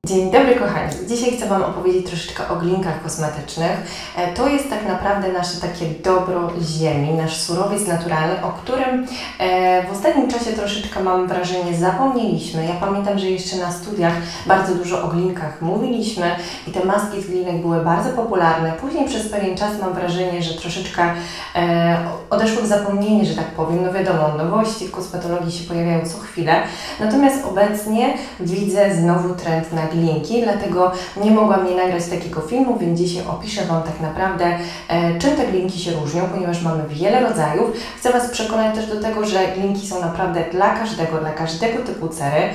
Dzień dobry kochani, dzisiaj chcę Wam opowiedzieć troszeczkę o glinkach kosmetycznych. To jest tak naprawdę nasze takie dobro ziemi, nasz surowiec naturalny, o którym w ostatnim czasie troszeczkę mam wrażenie zapomnieliśmy. Ja pamiętam, że jeszcze na studiach bardzo dużo o glinkach mówiliśmy i te maski z glinek były bardzo popularne. Później przez pewien czas mam wrażenie, że troszeczkę odeszło w zapomnienie, że tak powiem. No wiadomo, nowości w kosmetologii się pojawiają co chwilę, natomiast obecnie widzę znowu trend na glinki, dlatego nie mogłam nie nagrać takiego filmu, więc dzisiaj opiszę Wam tak naprawdę, czym te glinki się różnią, ponieważ mamy wiele rodzajów. Chcę Was przekonać też do tego, że glinki są naprawdę dla każdego typu cery.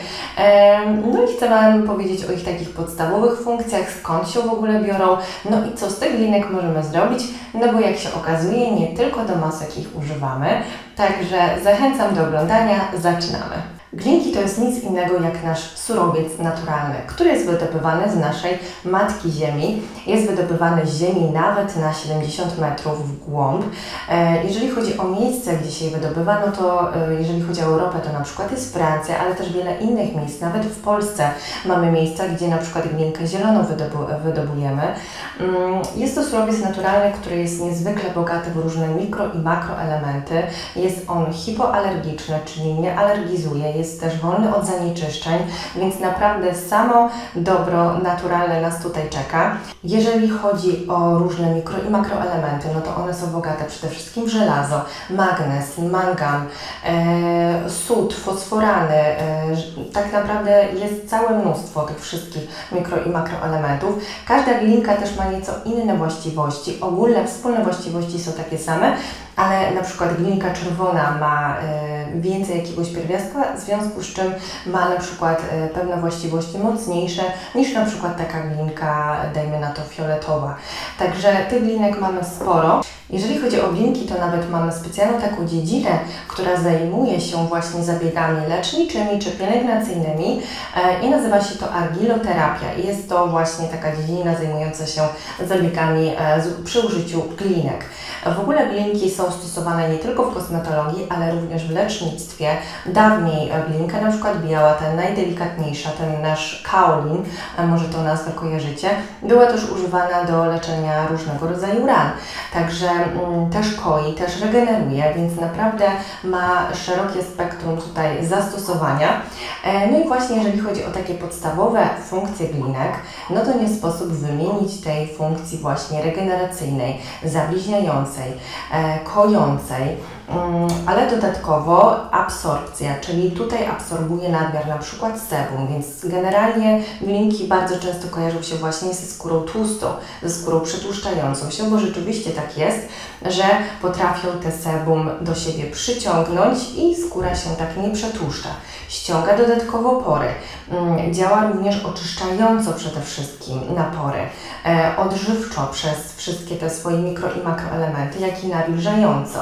No i chcę Wam powiedzieć o ich takich podstawowych funkcjach, skąd się w ogóle biorą, no i co z tych glinek możemy zrobić, no bo jak się okazuje, nie tylko do masek ich używamy. Także zachęcam do oglądania, zaczynamy. Glinki to jest nic innego jak nasz surowiec naturalny, który jest wydobywany z naszej Matki Ziemi. Jest wydobywany z ziemi nawet na 70 metrów w głąb. Jeżeli chodzi o miejsce, gdzie się je wydobywa, no to jeżeli chodzi o Europę, to na przykład jest Francja, ale też wiele innych miejsc. Nawet w Polsce mamy miejsca, gdzie na przykład glinkę zieloną wydobujemy. Jest to surowiec naturalny, który jest niezwykle bogaty w różne mikro i makroelementy. Jest on hipoalergiczny, czyli nie alergizuje. Jest też wolny od zanieczyszczeń, więc naprawdę samo dobro naturalne nas tutaj czeka. Jeżeli chodzi o różne mikro i makroelementy, no to one są bogate przede wszystkim w żelazo, magnez, mangan, sód, fosforany. Tak naprawdę jest całe mnóstwo tych wszystkich mikro i makroelementów. Każda glinka też ma nieco inne właściwości. Ogólne wspólne właściwości są takie same, ale na przykład glinka czerwona ma więcej jakiegoś pierwiastka, w związku z czym ma na przykład pewne właściwości mocniejsze niż na przykład taka glinka, dajmy na to fioletowa. Także tych glinek mamy sporo. Jeżeli chodzi o glinki, to nawet mamy specjalną taką dziedzinę, która zajmuje się właśnie zabiegami leczniczymi czy pielęgnacyjnymi i nazywa się to argiloterapia. Jest to właśnie taka dziedzina zajmująca się zabiegami przy użyciu glinek. W ogóle glinki są stosowane nie tylko w kosmetologii, ale również w lecznictwie. Dawniej glinka na przykład biała, ta najdelikatniejsza, ten nasz kaolin, może tą nazwę kojarzycie, była też używana do leczenia różnego rodzaju ran. Także też koi, też regeneruje, więc naprawdę ma szerokie spektrum tutaj zastosowania. No i właśnie jeżeli chodzi o takie podstawowe funkcje glinek, no to nie sposób wymienić tej funkcji właśnie regeneracyjnej, zabliźniającej, kojącej, ale dodatkowo absorpcja, czyli tutaj absorbuje nadmiar na przykład sebum, więc generalnie glinki bardzo często kojarzą się właśnie ze skórą tłustą, ze skórą przetłuszczającą się, bo rzeczywiście tak jest, że potrafią te sebum do siebie przyciągnąć i skóra się tak nie przetłuszcza. Ściąga dodatkowo pory, działa również oczyszczająco przede wszystkim na pory, odżywczo przez wszystkie te swoje mikro i makroelementy, jak i nawilżająco.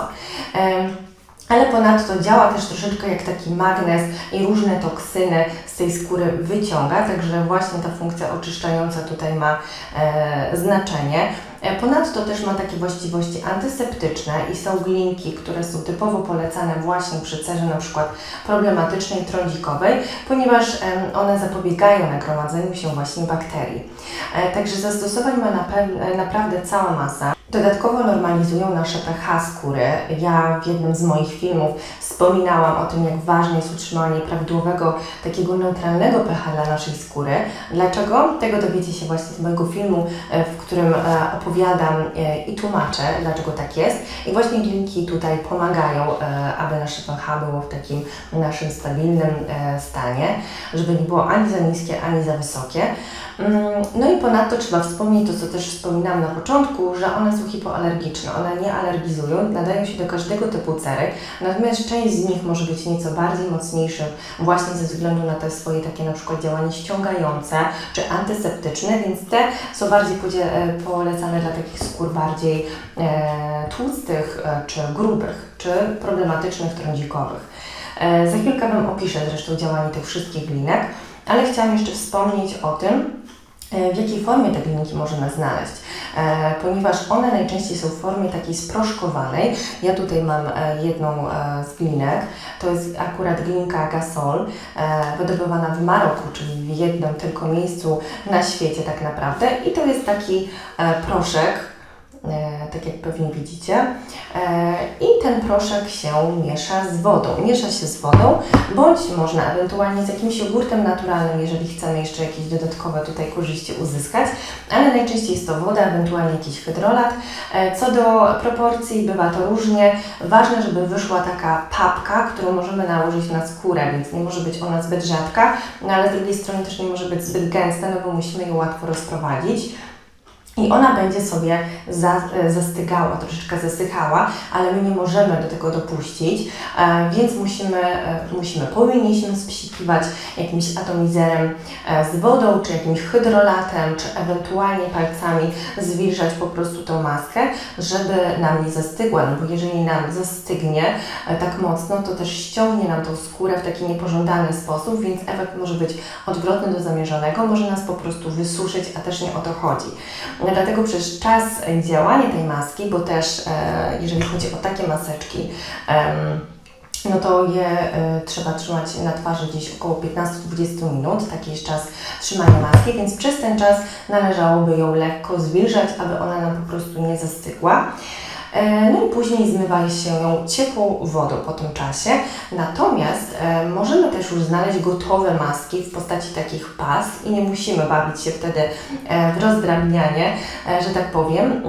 Ale ponadto działa też troszeczkę jak taki magnez i różne toksyny z tej skóry wyciąga, także właśnie ta funkcja oczyszczająca tutaj ma znaczenie. Ponadto też ma takie właściwości antyseptyczne i są glinki, które są typowo polecane właśnie przy cerze na przykład problematycznej, trądzikowej, ponieważ one zapobiegają nagromadzeniu się właśnie bakterii. Także zastosowań ma naprawdę cała masa. Dodatkowo normalizują nasze pH skóry. Ja w jednym z moich filmów wspominałam o tym, jak ważne jest utrzymanie prawidłowego, takiego neutralnego pH dla naszej skóry. Dlaczego? Tego dowiecie się właśnie z mojego filmu, w którym opowiadam i tłumaczę, dlaczego tak jest. I właśnie glinki tutaj pomagają, aby nasze pH było w takim naszym stabilnym stanie, żeby nie było ani za niskie, ani za wysokie. No i ponadto trzeba wspomnieć to, co też wspominałam na początku, że one są hipoalergiczne, one nie alergizują, nadają się do każdego typu cery, natomiast część z nich może być nieco bardziej mocniejsza właśnie ze względu na te swoje takie na przykład działanie ściągające czy antyseptyczne, więc te są bardziej polecane dla takich skór bardziej tłustych czy grubych, czy problematycznych, trądzikowych. Za chwilkę Wam opiszę zresztą działanie tych wszystkich glinek, ale chciałam jeszcze wspomnieć o tym, W jakiej formie te glinki możemy znaleźć? Ponieważ one najczęściej są w formie takiej sproszkowanej. Ja tutaj mam jedną z glinek. To jest akurat glinka Gasol, wydobywana w Maroku, czyli w jednym tylko miejscu na świecie tak naprawdę. I to jest taki proszek, tak jak pewnie widzicie. I ten proszek się miesza z wodą. Miesza się z wodą, bądź można ewentualnie z jakimś jogurtem naturalnym, jeżeli chcemy jeszcze jakieś dodatkowe tutaj korzyści uzyskać, ale najczęściej jest to woda, ewentualnie jakiś hydrolat. Co do proporcji, bywa to różnie. Ważne, żeby wyszła taka papka, którą możemy nałożyć na skórę, więc nie może być ona zbyt rzadka, no ale z drugiej strony też nie może być zbyt gęsta, no bo musimy ją łatwo rozprowadzić. I ona będzie sobie zastygała, troszeczkę zasychała, ale my nie możemy do tego dopuścić, więc powinniśmy spsikiwać jakimś atomizerem z wodą, czy jakimś hydrolatem, czy ewentualnie palcami zwilżać po prostu tą maskę, żeby nam nie zastygła, no bo jeżeli nam zastygnie tak mocno, to też ściągnie nam tą skórę w taki niepożądany sposób, więc efekt może być odwrotny do zamierzonego, może nas po prostu wysuszyć, a też nie o to chodzi. Dlatego przez czas działania tej maski, bo też jeżeli chodzi o takie maseczki, no to je trzeba trzymać na twarzy gdzieś około 15-20 minut, taki jest czas trzymania maski, więc przez ten czas należałoby ją lekko zwilżać, aby ona nam po prostu nie zastygła. No i później zmywa się ją ciepłą wodą po tym czasie. Natomiast możemy też już znaleźć gotowe maski w postaci takich pas i nie musimy bawić się wtedy w rozdrabnianie, że tak powiem.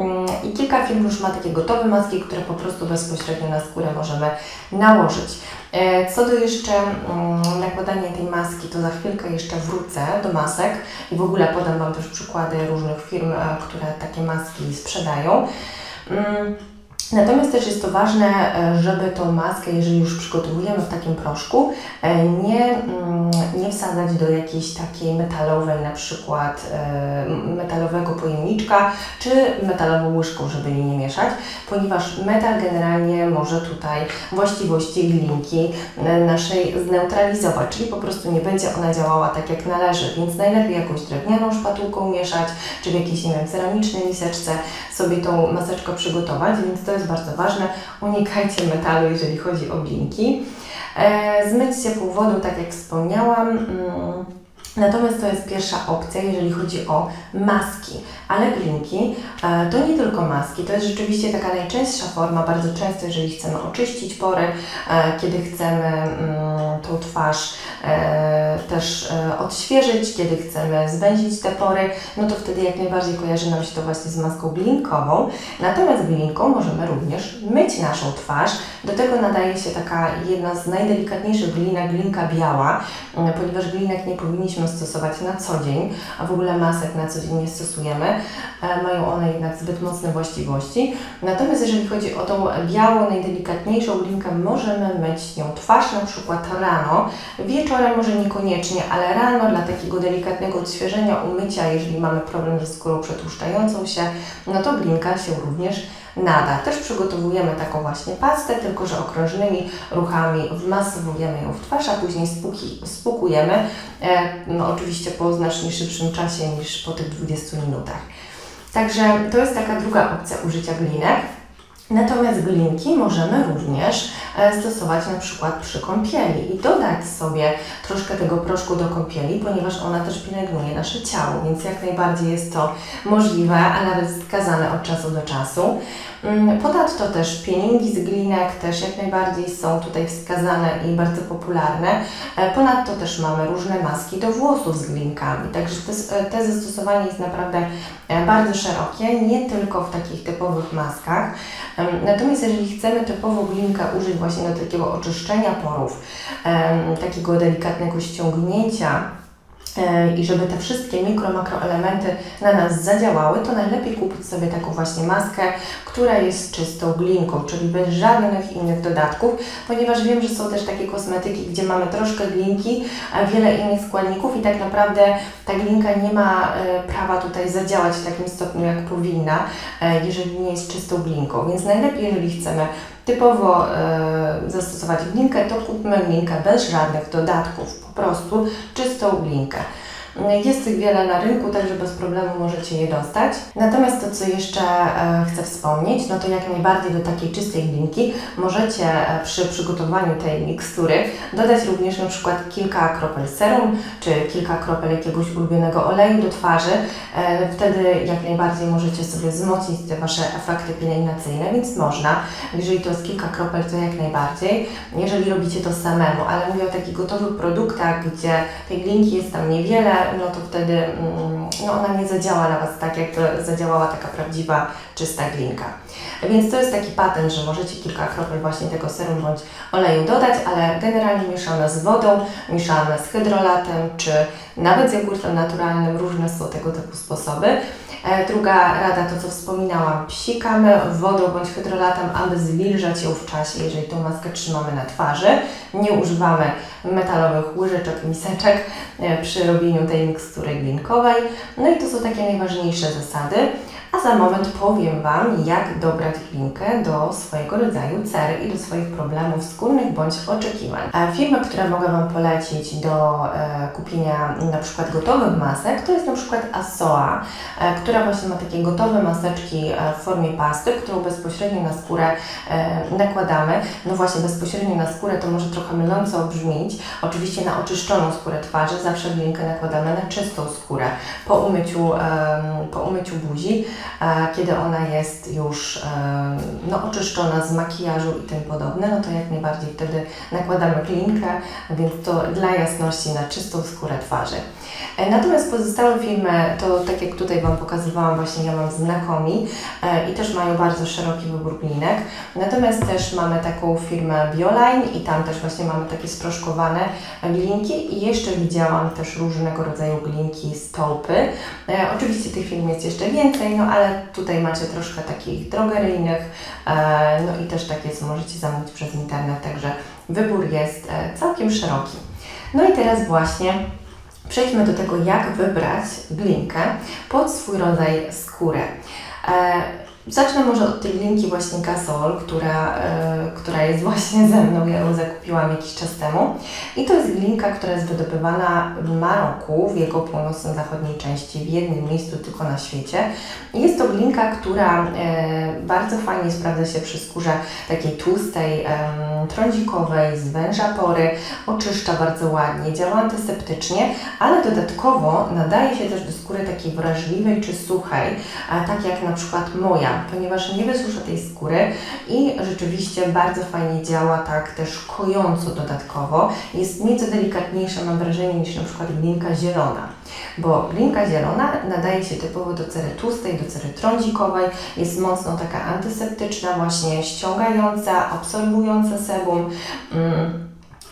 I kilka firm już ma takie gotowe maski, które po prostu bezpośrednio na skórę możemy nałożyć. Co do jeszcze nakładania tej maski, to za chwilkę jeszcze wrócę do masek i w ogóle podam Wam też przykłady różnych firm, które takie maski sprzedają. Natomiast też jest to ważne, żeby tą maskę, jeżeli już przygotowujemy w takim proszku, nie wsadzać do jakiejś takiej metalowej, na przykład metalowego pojemniczka, czy metalową łyżką, żeby jej nie mieszać, ponieważ metal generalnie może tutaj właściwości glinki naszej zneutralizować, czyli po prostu nie będzie ona działała tak jak należy, więc najlepiej jakąś drewnianą szpatułką mieszać, czy w jakiejś, nie wiem, ceramicznej miseczce sobie tą maseczkę przygotować, więc to jest bardzo ważne. Unikajcie metalu, jeżeli chodzi o glinki. Zmyć ciepłą wodą, tak jak wspomniałam. Natomiast to jest pierwsza opcja, jeżeli chodzi o maski, ale glinki to nie tylko maski, to jest rzeczywiście taka najczęstsza forma, bardzo często jeżeli chcemy oczyścić pory, kiedy chcemy tą twarz też odświeżyć, kiedy chcemy zwęzić te pory, no to wtedy jak najbardziej kojarzy nam się to właśnie z maską glinkową. Natomiast glinką możemy również myć naszą twarz, do tego nadaje się taka jedna z najdelikatniejszych glinek, glinka biała, ponieważ glinek nie powinniśmy stosować na co dzień, a w ogóle masek na co dzień nie stosujemy. Mają one jednak zbyt mocne właściwości. Natomiast jeżeli chodzi o tą białą, najdelikatniejszą glinkę, możemy myć nią twarz na przykład rano. Wieczorem może niekoniecznie, ale rano dla takiego delikatnego odświeżenia, umycia, jeżeli mamy problem ze skórą przetłuszczającą się, no to glinka się również nada. Też przygotowujemy taką właśnie pastę, tylko że okrążnymi ruchami wmasowujemy ją w twarz, a później spłukujemy, no oczywiście po znacznie szybszym czasie niż po tych 20 minutach. Także to jest taka druga opcja użycia glinek. Natomiast glinki możemy również stosować na przykład przy kąpieli i dodać sobie troszkę tego proszku do kąpieli, ponieważ ona też pielęgnuje nasze ciało, więc jak najbardziej jest to możliwe, a nawet wskazane od czasu do czasu. Ponadto też peelingi z glinek też jak najbardziej są tutaj wskazane i bardzo popularne. Ponadto też mamy różne maski do włosów z glinkami, także te zastosowanie jest naprawdę bardzo szerokie, nie tylko w takich typowych maskach. Natomiast jeżeli chcemy typowo glinkę użyć właśnie do takiego oczyszczenia porów, takiego delikatnego ściągnięcia, i żeby te wszystkie makroelementy na nas zadziałały, to najlepiej kupić sobie taką właśnie maskę, która jest czystą glinką, czyli bez żadnych innych dodatków, ponieważ wiem, że są też takie kosmetyki, gdzie mamy troszkę glinki, a wiele innych składników i tak naprawdę ta glinka nie ma prawa tutaj zadziałać w takim stopniu, jak powinna, jeżeli nie jest czystą glinką. Więc najlepiej, jeżeli chcemy typowo zastosować glinkę, to kupmy glinkę bez żadnych dodatków, po prostu czystą glinkę. Jest tych wiele na rynku, także bez problemu możecie je dostać. Natomiast to, co jeszcze chcę wspomnieć, no to jak najbardziej do takiej czystej glinki możecie przy przygotowaniu tej mikstury dodać również na przykład kilka kropel serum, czy kilka kropel jakiegoś ulubionego oleju do twarzy. Wtedy jak najbardziej możecie sobie wzmocnić te Wasze efekty pielęgnacyjne, więc można. Jeżeli to jest kilka kropel, to jak najbardziej. Jeżeli robicie to samemu, ale mówię o takich gotowych produktach, gdzie tej glinki jest tam niewiele, no to wtedy no ona nie zadziała na Was tak, jak to zadziałała taka prawdziwa, czysta glinka. Więc to jest taki patent, że możecie kilka kropel właśnie tego serum bądź oleju dodać, ale generalnie mieszamy z wodą, mieszamy z hydrolatem, czy nawet z jogurtem naturalnym, różne są tego typu sposoby. Druga rada, to co wspominałam, psikamy wodą bądź hydrolatem, aby zwilżać ją w czasie, jeżeli tą maskę trzymamy na twarzy. Nie używamy metalowych łyżeczek, miseczek przy robieniu tej mikstury glinkowej. No i to są takie najważniejsze zasady. A za moment powiem Wam, jak dobrać glinkę do swojego rodzaju cery i do swoich problemów skórnych bądź oczekiwań. Firmy, które mogę Wam polecić do kupienia na przykład gotowych masek, to jest na przykład Asoa, która właśnie ma takie gotowe maseczki w formie pasty, którą bezpośrednio na skórę nakładamy. No właśnie, bezpośrednio na skórę to może trochę myląco brzmieć. Oczywiście na oczyszczoną skórę twarzy zawsze glinkę nakładamy na czystą skórę po umyciu buzi, kiedy ona jest już no, oczyszczona z makijażu i tym podobne, no to jak najbardziej wtedy nakładamy glinkę, więc to dla jasności na czystą skórę twarzy. Natomiast pozostałe firmy, to tak jak tutaj Wam pokazywałam, właśnie ja mam Znakomi i też mają bardzo szeroki wybór glinek. Natomiast też mamy taką firmę Bioline i tam też właśnie mamy takie sproszkowane glinki i jeszcze widziałam też różnego rodzaju glinki z Taupy. Oczywiście tych firm jest jeszcze więcej, no ale tutaj macie troszkę takich drogeryjnych, no i też takie możecie zamówić przez internet, także wybór jest całkiem szeroki. No i teraz właśnie przejdźmy do tego, jak wybrać glinkę pod swój rodzaj skóry. Zacznę może od tej glinki właśnie Gasol, która jest właśnie ze mną, ja ją zakupiłam jakiś czas temu. I to jest glinka, która jest wydobywana w Maroku, w jego północno-zachodniej części, w jednym miejscu tylko na świecie. I jest to glinka, która bardzo fajnie sprawdza się przy skórze takiej tłustej, trądzikowej, zwęża pory, oczyszcza bardzo ładnie, działa antyseptycznie, ale dodatkowo nadaje się też do skóry takiej wrażliwej czy suchej, tak jak na przykład moja, ponieważ nie wysusza tej skóry i rzeczywiście bardzo fajnie działa tak też kojąco dodatkowo. Jest nieco delikatniejsza, mam wrażenie, niż na przykład glinka zielona, bo glinka zielona nadaje się typowo do cery tłustej, do cery trądzikowej, jest mocno taka antyseptyczna, właśnie ściągająca, absorbująca sebum.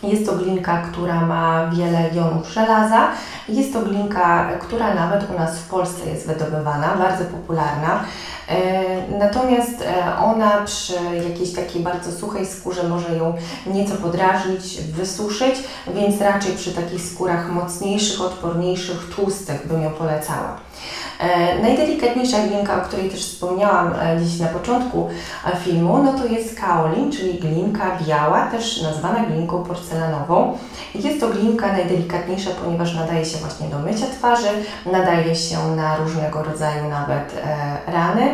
Jest to glinka, która ma wiele jonów żelaza. Jest to glinka, która nawet u nas w Polsce jest wydobywana, bardzo popularna. Natomiast ona przy jakiejś takiej bardzo suchej skórze może ją nieco podrażnić, wysuszyć, więc raczej przy takich skórach mocniejszych, odporniejszych, tłustych bym ją polecała. Najdelikatniejsza glinka, o której też wspomniałam dziś na początku filmu, no to jest kaolin, czyli glinka biała, też nazwana glinką porcelanową. Jest to glinka najdelikatniejsza, ponieważ nadaje się właśnie do mycia twarzy, nadaje się na różnego rodzaju nawet rany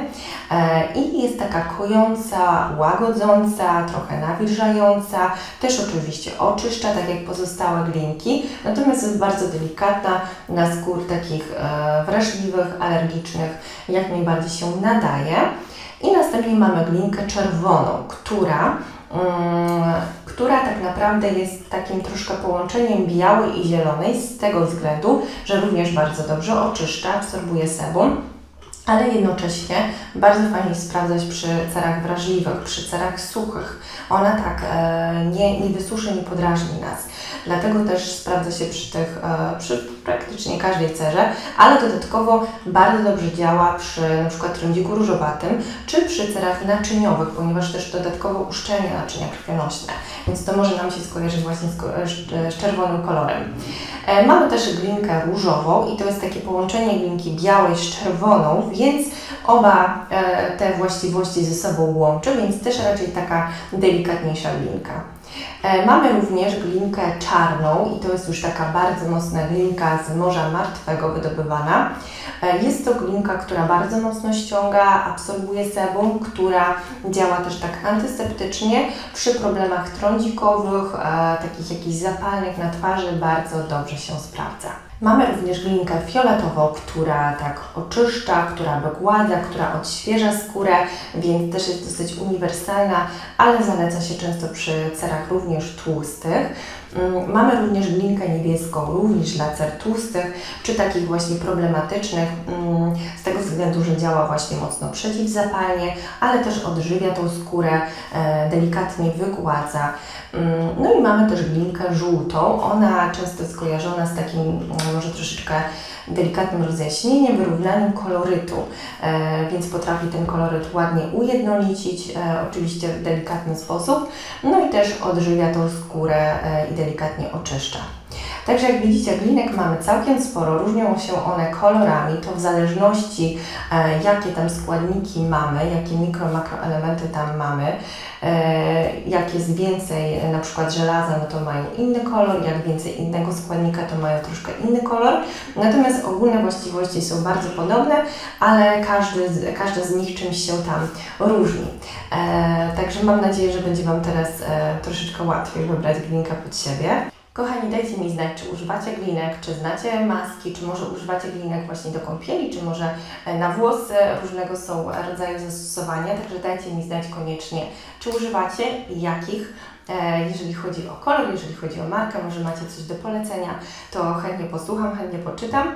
i jest taka kojąca, łagodząca, trochę nawilżająca, też oczywiście oczyszcza, tak jak pozostałe glinki, natomiast jest bardzo delikatna na skór takich wrażliwych, alergicznych, jak najbardziej się nadaje. I następnie mamy glinkę czerwoną, która tak naprawdę jest takim troszkę połączeniem białej i zielonej z tego względu, że również bardzo dobrze oczyszcza, absorbuje sebum, ale jednocześnie bardzo fajnie sprawdzać przy cerach wrażliwych, przy cerach suchych. Ona tak nie wysuszy, nie podrażni nas. Dlatego też sprawdza się przy praktycznie każdej cerze, ale dodatkowo bardzo dobrze działa przy na przykład trądziku różowatym, czy przy cerach naczyniowych, ponieważ też dodatkowo uszczelnia naczynia krwionośne, więc to może nam się skojarzyć właśnie z czerwonym kolorem. Mamy też glinkę różową i to jest takie połączenie glinki białej z czerwoną, więc oba te właściwości ze sobą łączy, więc też raczej taka delikatniejsza glinka. Mamy również glinkę czarną i to jest już taka bardzo mocna glinka z Morza Martwego wydobywana. Jest to glinka, która bardzo mocno ściąga, absorbuje sebum, która działa też tak antyseptycznie. Przy problemach trądzikowych, takich jakichś zapalnych na twarzy bardzo dobrze się sprawdza. Mamy również glinkę fioletową, która tak oczyszcza, która wygładza, która odświeża skórę, więc też jest dosyć uniwersalna, ale zaleca się często przy cerach również tłustych. Mamy również glinkę niebieską, również dla cer tłustych, czy takich właśnie problematycznych, z tego względu, że działa właśnie mocno przeciwzapalnie, ale też odżywia tą skórę, delikatnie wygładza. No i mamy też glinkę żółtą, ona często jest skojarzona z takim może troszeczkę delikatnym rozjaśnieniem, wyrównaniem kolorytu, więc potrafi ten koloryt ładnie ujednolicić, oczywiście w delikatny sposób, no i też odżywia tą skórę i delikatnie oczyszcza. Także jak widzicie, glinek mamy całkiem sporo, różnią się one kolorami, to w zależności jakie tam składniki mamy, jakie mikro-makroelementy tam mamy, jak jest więcej na przykład żelaza, no to mają inny kolor, jak więcej innego składnika, to mają troszkę inny kolor, natomiast ogólne właściwości są bardzo podobne, ale każdy z nich czymś się tam różni. Także mam nadzieję, że będzie Wam teraz troszeczkę łatwiej wybrać glinkę pod siebie. Kochani, dajcie mi znać, czy używacie glinek, czy znacie maski, czy może używacie glinek właśnie do kąpieli, czy może na włosy, różnego są rodzaju zastosowania, także dajcie mi znać koniecznie, czy używacie i jakich. Jeżeli chodzi o kolor, jeżeli chodzi o markę, może macie coś do polecenia, to chętnie posłucham, chętnie poczytam.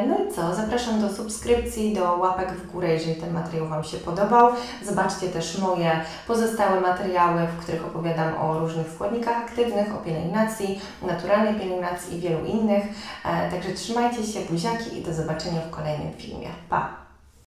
No i co? Zapraszam do subskrypcji, do łapek w górę, jeżeli ten materiał Wam się podobał. Zobaczcie też moje pozostałe materiały, w których opowiadam o różnych składnikach aktywnych, o pielęgnacji, naturalnej pielęgnacji i wielu innych. Także trzymajcie się, buziaki i do zobaczenia w kolejnym filmie. Pa!